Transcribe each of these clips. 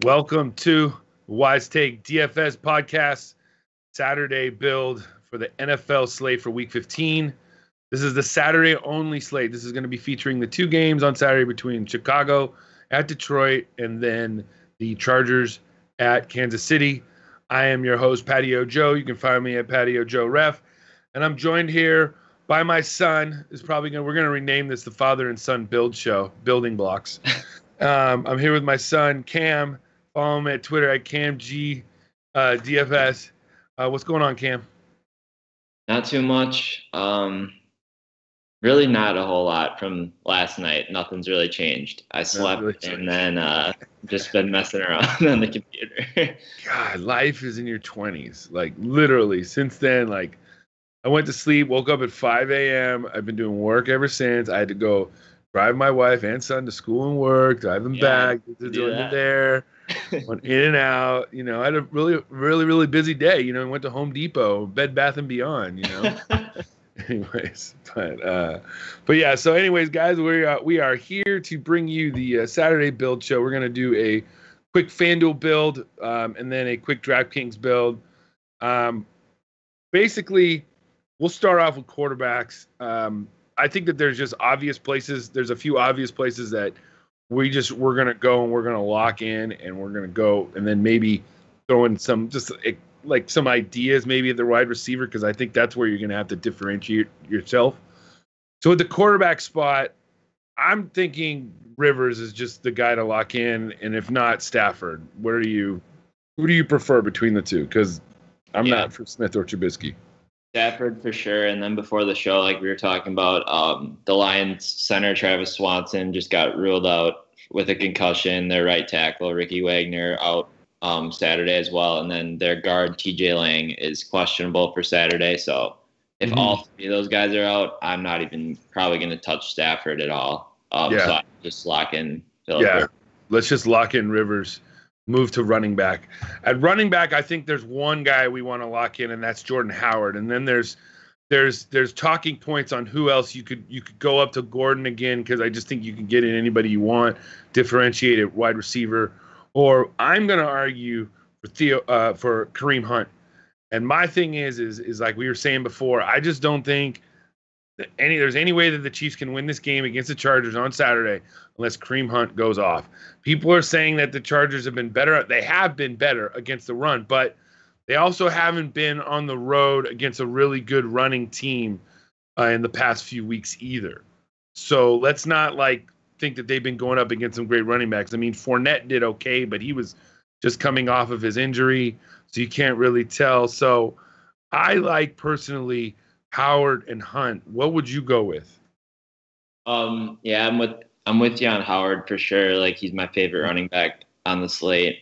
Welcome to Wise Take DFS podcast, Saturday build for the NFL slate for Week 15. This is the Saturday only slate. This is going to be featuring the two games on Saturday between Chicago at Detroit and then the Chargers at Kansas City. I am your host, Patio Joe. You can find me at Patio Joe Ref. And I'm joined here by my son. We're going to rename this the Father and Son Build Show, Building Blocks. I'm here with my son, Cam. Follow him at Twitter at KamG DFS. What's going on, Cam? Not too much. Really not a whole lot from last night. Nothing's really changed. I slept and then just been messing around on the computer. God, life is in your 20s. Like, literally, since then, like, I went to sleep, woke up at 5 a.m. I've been doing work ever since. I had to go drive my wife and son to school and work, drive them back, there, went in and out. I had a really busy day. Went to Home Depot, Bed Bath & Beyond, Anyways, but yeah. So anyways, guys, we are here to bring you the Saturday build show. We're going to do a quick FanDuel build and then a quick DraftKings build. Basically, we'll start off with quarterbacks. I think that there's just obvious places. There's a few obvious places that we're going to go and we're going to lock in and we're going to go and then maybe throw in some ideas maybe at the wide receiver, because I think that's where you're going to have to differentiate yourself. So at the quarterback spot, I'm thinking Rivers is just the guy to lock in, and if not, Stafford. Who do you prefer between the two? Because I'm not for Smith or Trubisky. Stafford for sure. And then before the show, like we were talking about, the Lions center Travis Swanson just got ruled out with a concussion. Their right tackle Ricky Wagner out Saturday as well, and then their guard TJ Lang is questionable for Saturday. So if all three of those guys are out, I'm not even probably going to touch Stafford at all. So I just lock in Phillip Rivers. Let's just lock in Rivers. Move to running back. At running back, I think there's one guy we want to lock in, and that's Jordan Howard. And then there's talking points on who else you could go up to Gordon again, because I just think you can get in anybody you want, differentiated wide receiver. Or I'm going to argue for Kareem Hunt. And my thing is like we were saying before, I just don't think that there's any way that the Chiefs can win this game against the Chargers on Saturday unless Kareem Hunt goes off. People are saying that the Chargers have been better. They have been better against the run, but they also haven't been on the road against a really good running team in the past few weeks either. So let's not think that they've been going up against some great running backs. I mean, Fournette did okay, but he was just coming off of his injury, so you can't really tell. So I like personally Howard and Hunt. What would you go with? I'm with you on Howard for sure. Like, he's my favorite running back on the slate.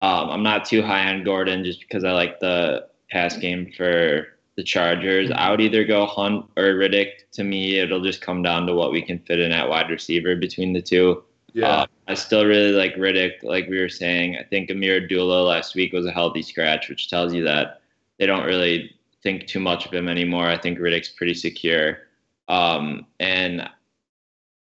I'm not too high on Gordon just because I like the pass game for the Chargers. I would either go Hunt or Riddick. To me, it'll just come down to what we can fit in at wide receiver between the two. Yeah. I still really like Riddick, like we were saying. I think Amir Abdullah last week was a healthy scratch, which tells you that they don't really think too much of him anymore. I think Riddick's pretty secure. And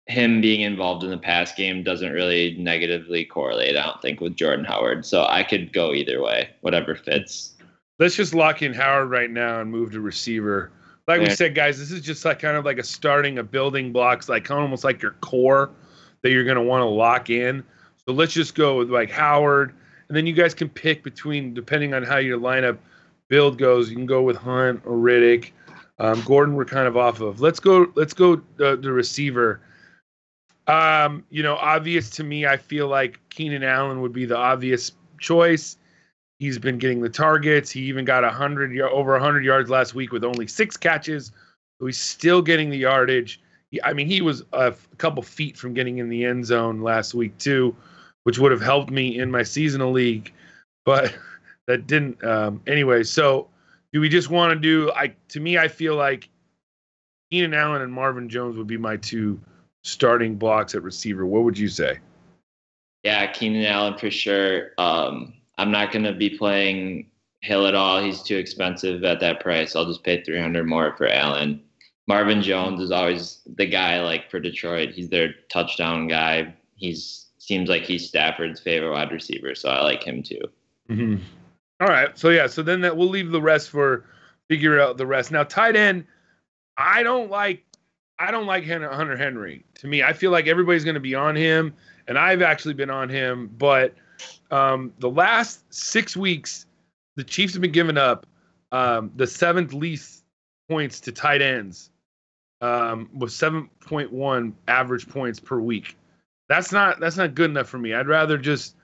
him being involved in the pass game doesn't really negatively correlate, I don't think, with Jordan Howard. So I could go either way, whatever fits. Let's just lock in Howard right now and move to receiver. Like we said, guys, this is just kind of like a building blocks, almost like your core that you're going to want to lock in. So let's just go with Howard, and then you guys can pick between, depending on how your lineup build goes. You can go with Hunt or Riddick. Gordon, we're kind of off of. Let's go the receiver. Obvious to me, I feel like Keenan Allen would be the obvious choice. He's been getting the targets. He even got over 100 yards last week with only 6 catches. So he's still getting the yardage. He was a couple feet from getting in the end zone last week too, which would have helped me in my seasonal league, but that didn't. Anyway, so do we just want to do? To me, I feel like Keenan Allen and Marvin Jones would be my two starting blocks at receiver. What would you say? Yeah, Keenan Allen for sure. I'm not going to be playing Hill at all. He's too expensive at that price. I'll just pay $300 more for Allen. Marvin Jones is always the guy for Detroit. He's their touchdown guy. He's seems like he's Stafford's favorite wide receiver, so I like him too. Mm-hmm. All right. So yeah. So then we'll leave the rest for figure out the rest. Now tight end, I don't like Hunter Henry. To me, I feel like everybody's going to be on him, and I've actually been on him. But the last 6 weeks, the Chiefs have been giving up the seventh least points to tight ends, with 7.1 average points per week. That's not good enough for me. I'd rather just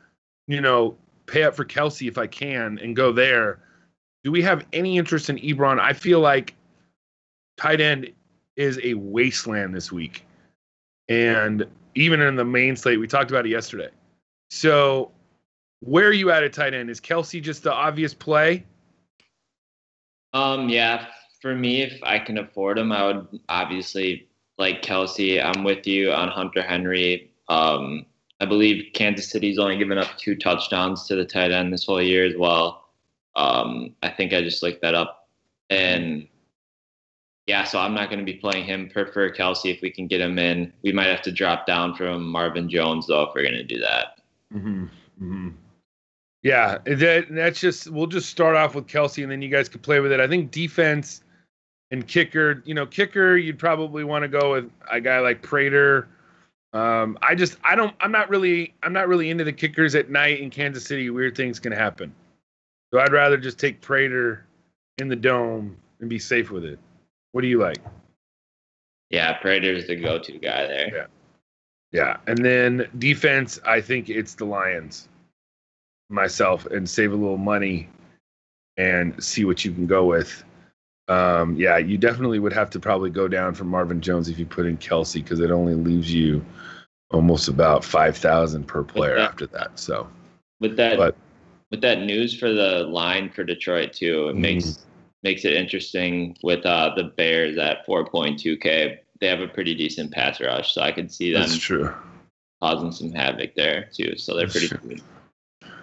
pay up for Kelsey if I can and go there. Do we have any interest in Ebron? I feel like tight end is a wasteland this week. And even in the main slate, we talked about it yesterday. So where are you at tight end? Is Kelsey just the obvious play? Yeah, for me, if I can afford him, I would obviously like Kelsey. I'm with you on Hunter Henry. I believe Kansas City's only given up 2 touchdowns to the tight end this whole year as well. I think I just looked that up. And yeah, so I'm not going to be playing him. Prefer Kelsey if we can get him in. We might have to drop down from Marvin Jones, though, if we're going to do that. Mm-hmm. Mm-hmm. Yeah, that's just, we'll just start off with Kelsey, and then you guys can play with it. I think defense and kicker, kicker, you'd probably want to go with a guy like Prater. I'm not really into the kickers at night in Kansas City. Weird things can happen. So I'd rather just take Prater in the dome and be safe with it. What do you like? Yeah, Prater's the go-to guy there. Yeah. Yeah. And then defense, I think it's the Lions myself, and save a little money and see what you can go with. Yeah, you definitely would have to probably go down from Marvin Jones if you put in Kelsey, because it only leaves you almost about 5,000 per player after that. So with that news for the line for Detroit too, it makes it interesting with the Bears at 4.2K. They have a pretty decent pass rush, so I could see them causing some havoc there too. So they're pretty good.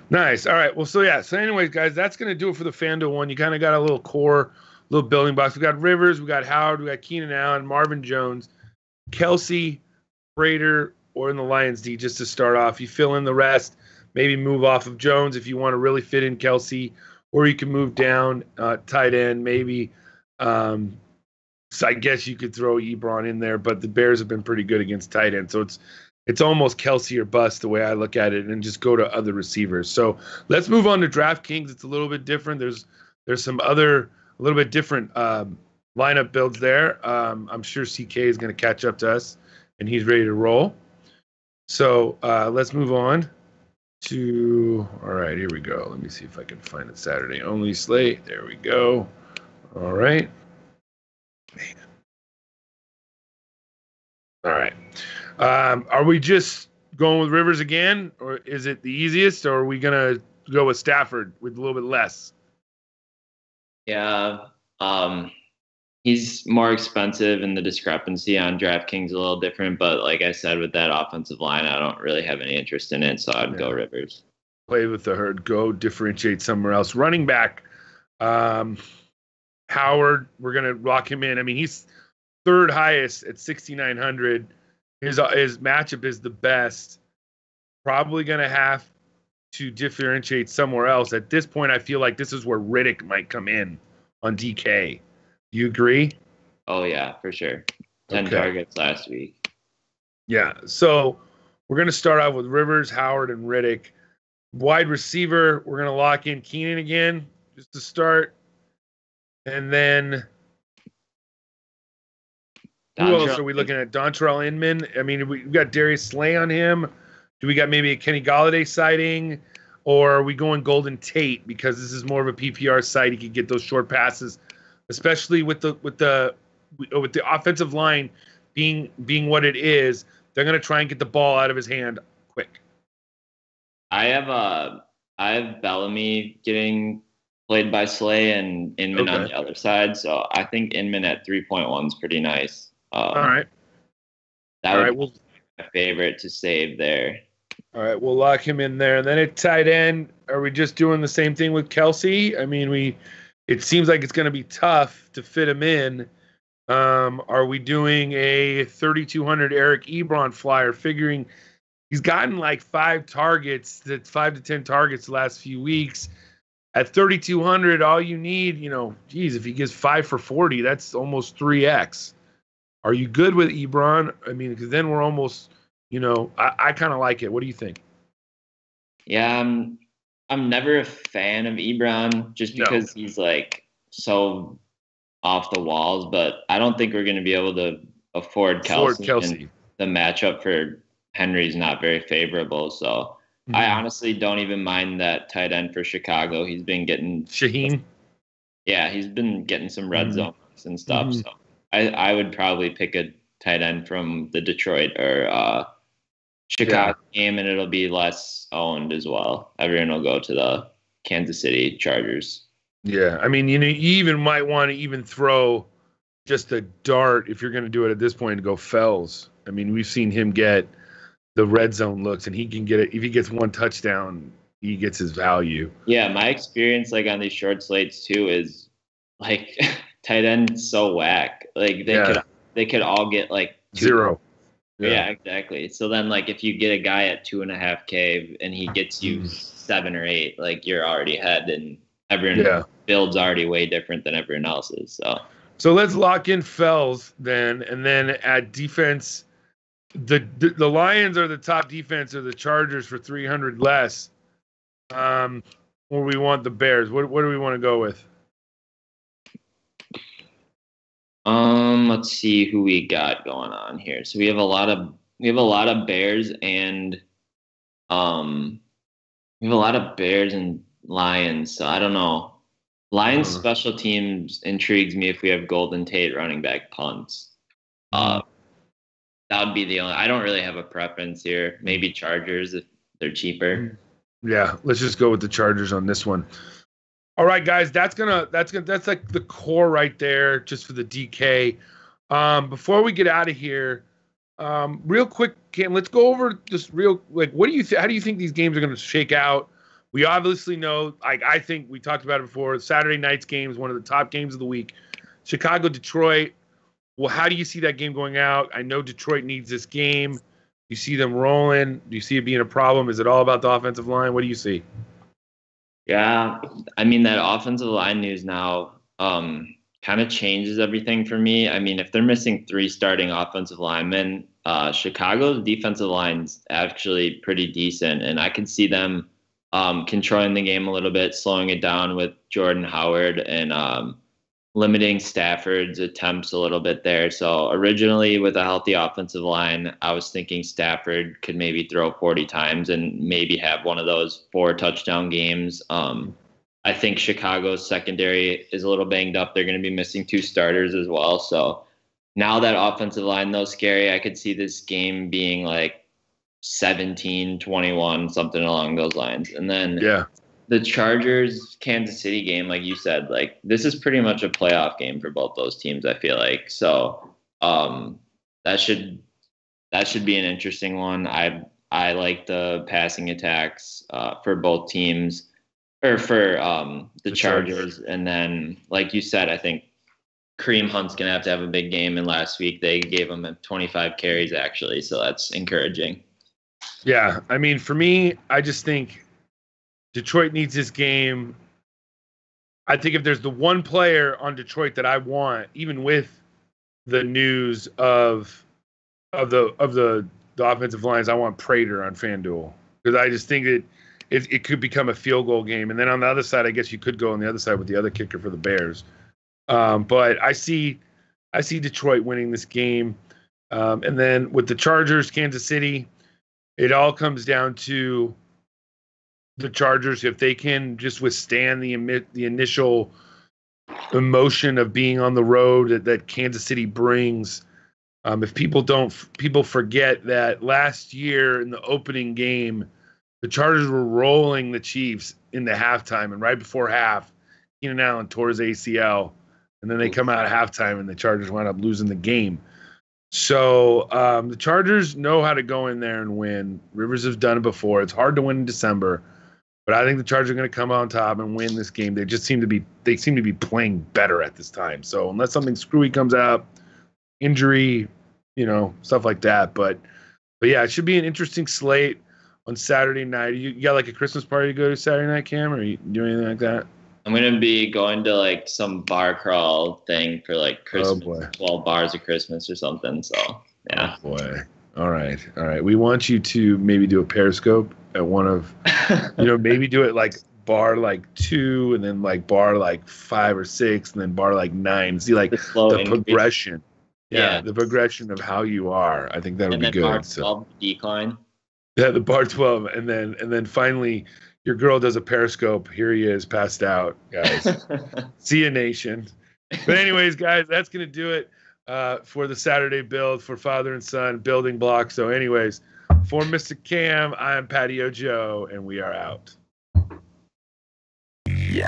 Nice. All right. Well, so anyways, guys, that's going to do it for the FanDuel one. You kind of got a little core, little building blocks. We got Rivers, we got Howard, we got Keenan Allen, Marvin Jones, Kelsey, Prater, or in the Lions D just to start off. You fill in the rest, maybe move off of Jones if you want to really fit in Kelsey, or you can move down tight end maybe. So I guess you could throw Ebron in there, but the Bears have been pretty good against tight end. So it's almost Kelsey or bust the way I look at it, and just go to other receivers. So let's move on to DraftKings. It's a little bit different. There's some other a little bit different lineup builds there. I'm sure CK is going to catch up to us, and he's ready to roll. So let's move on to, all right, here we go. Let me see if I can find the Saturday Only Slate. There we go. All right. Man. All right. Are we just going with Rivers again, or is it the easiest, or are we going to go with Stafford with a little bit less? Yeah. He's more expensive, and the discrepancy on DraftKings is a little different. But like I said, with that offensive line, I don't really have any interest in it, so I'd go Rivers. Play with the herd. Go differentiate somewhere else. Running back, Howard, we're going to lock him in. I mean, he's third highest at 6,900. His matchup is the best. Probably going to have to differentiate somewhere else. At this point, I feel like this is where Riddick might come in on DK. You agree? Oh, yeah, for sure. 10 targets last week. Yeah, so we're going to start off with Rivers, Howard, and Riddick. Wide receiver, we're going to lock in Keenan again, just to start. And then who else are we looking at? Dontrell Inman. I mean, we've got Darius Slay on him. Do we got maybe a Kenny Golladay sighting? Or are we going Golden Tate, because this is more of a PPR site? He could get those short passes, especially with the offensive line being what it is. They're going to try and get the ball out of his hand quick. I have Bellamy getting played by Slay and Inman on the other side, so I think Inman at 3.1 is pretty nice. All right. That would be my favorite to save there. All right, we'll lock him in there. And then at tight end, are we just doing the same thing with Kelsey? I mean, it seems like it's going to be tough to fit him in. Are we doing a 3,200 Eric Ebron flyer, figuring He's gotten like 5 to 10 targets the last few weeks. At 3,200, all you need, if he gives 5 for 40, that's almost 3x. Are you good with Ebron? I mean, because then we're almost, I kind of like it. What do you think? Yeah, I'm never a fan of Ebron just because he's like so off the walls, but I don't think we're going to be able to afford Kelsey. And the matchup for Henry's not very favorable, so I honestly don't even mind that tight end for Chicago. He's been getting Shaheen. Yeah, he's been getting some red zones and stuff. So I would probably pick a tight end from the Detroit or Chicago game, and it'll be less owned as well. Everyone will go to the Kansas City Chargers. Yeah, I mean, you even might want to even throw just a dart if you're going to do it at this point to go Fells. I mean, we've seen him get the red zone looks, and he can get it. If he gets 1 touchdown, he gets his value. Yeah, my experience like on these short slates too is like tight end so whack. Like they could all get like 0. Yeah, exactly. So then like if you get a guy at 2.5K and he gets you 7 or 8, like you're already ahead, and everyone build's already way different than everyone else's. So let's lock in Fells then, and then at defense. The Lions are the top defense, or the Chargers for 300 less. Or we want the Bears. What do we want to go with? Let's see who we got going on here. So we have a lot of Bears and Lions. So I don't know. Lions special teams intrigues me if we have Golden Tate running back punts. That would be the only. I don't really have a preference here. Maybe Chargers if they're cheaper. Yeah, let's just go with the Chargers on this one. All right, guys, that's like the core right there, just for the DK. Before we get out of here, real quick, Cam, let's go over just real like what do you how do you think these games are going to shake out? We obviously know, I think we talked about it before. Saturday night's game is one of the top games of the week. Chicago, Detroit. Well, how do you see that game going out? I know Detroit needs this game. You see them rolling? Do you see it being a problem? Is it all about the offensive line? What do you see? Yeah, I mean, that offensive line news now kind of changes everything for me. I mean, if they're missing 3 starting offensive linemen, Chicago's defensive line's actually pretty decent, and I could see them controlling the game a little bit, slowing it down with Jordan Howard and limiting Stafford's attempts a little bit there. So originally with a healthy offensive line, I was thinking Stafford could maybe throw 40 times and maybe have one of those 4 touchdown games. I think Chicago's secondary is a little banged up. They're going to be missing 2 starters as well. So now that offensive line, though, scary, I could see this game being like 17-21, something along those lines. And then the Chargers Kansas City game, like you said, like this is pretty much a playoff game for both those teams, I feel like. So that should be an interesting one. I like the passing attacks for both teams, or for the Chargers. And then, like you said, I think Kareem Hunt's gonna have to have a big game. And last week they gave him 25 carries actually, so that's encouraging. Yeah, I mean, for me, I just think Detroit needs this game. I think if there's the one player on Detroit that I want, even with the news of the offensive lines, I want Prater on FanDuel, because I just think that it could become a field goal game. And then on the other side, I guess you could go on the other side with the other kicker for the Bears. But I see Detroit winning this game. And then with the Chargers, Kansas City, it all comes down to the Chargers. If they can just withstand the initial emotion of being on the road that Kansas City brings. If people forget that last year in the opening game, the Chargers were rolling the Chiefs in the halftime, and right before half, Keenan Allen tore his ACL, and then they come out at halftime and the Chargers wound up losing the game. So the Chargers know how to go in there and win. Rivers has done it before. It's hard to win in December, but I think the Chargers are going to come on top and win this game. They seem to be playing better at this time. So unless something screwy comes out, injury, stuff like that. But But yeah, it should be an interesting slate on Saturday night. You got like a Christmas party to go to Saturday night, Cam, or you do anything like that? I'm gonna be going to like some bar crawl thing for like Christmas, 12 bars of Christmas or something. So yeah. Oh boy. All right. We want you to maybe do a Periscope at one of, maybe do it like bar like 2 and then like bar like 5 or 6 and then bar like 9. See like the progression. Yeah, the progression of how you are. I think that would be good. Bar 12 decline. Yeah, the bar 12, and then finally your girl does a Periscope. Here he is, passed out, guys. See ya, nation. But anyways, guys, that's gonna do it for the Saturday build for father and son building blocks. So, anyways, for Mr. Cam, I'm Patio Joe, and we are out. Yeah.